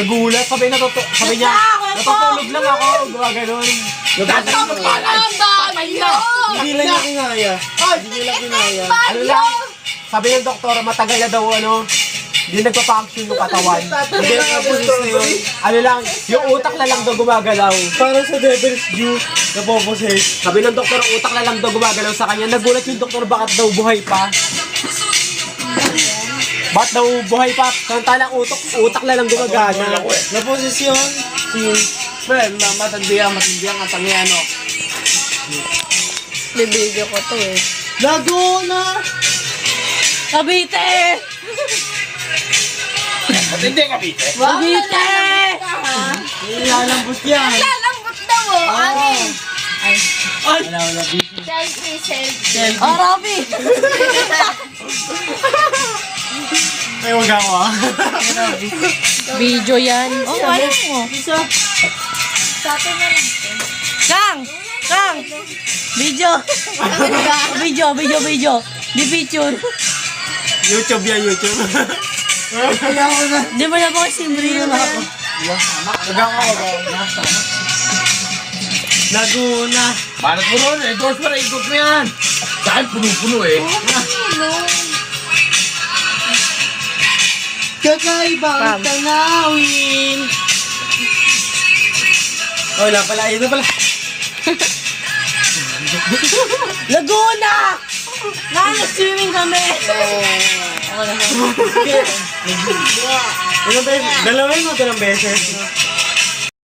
Nagulat, sabi niya, natutulog lang ako, gano'n. Hindi lang niya kinaya. Hindi niya lang kinaya. Ano lang, sabi ng doktor, matagal na daw, hindi nagpa-function yung katawan. Hindi ang kaposes na yun. Ano lang, yung utak na lang daw gumagalaw. Parang sa Devil's Due, napoposes. Sabi ng doktor, utak na lang daw gumagalaw sa kanya. Nagulat yung doktor, bakit daw buhay pa? Bakit daw buhay pa? Samantalang utak na lang gumagana. Naposes yun. Friend, matindihan ang tangian, no? Bibidyo ko to eh. Laguna! Cavite! Matindi ka, Pete. Cavite! Ilalambot yan. Lalambot daw oh. Angin. Wala. Selfie. Oh, Robby! Ay, wag ako ah. Video yan. Oh, ayaw mo. Sa atin na lang. Kang! Video! Video! Di picture. YouTube yan, YouTube. Wala ako na. Di ba na po kasi brillo na yan? Wag ako. Laguna. Banat mo ron, endorse mo na, ikot mo yan. Sa akin, puno-puno eh. Kakaibang tanawin. Oh, wala pala. Ito pala. Laguna! Nag-swimming kami! Ilang beses? Dalawin mo ito ng beses.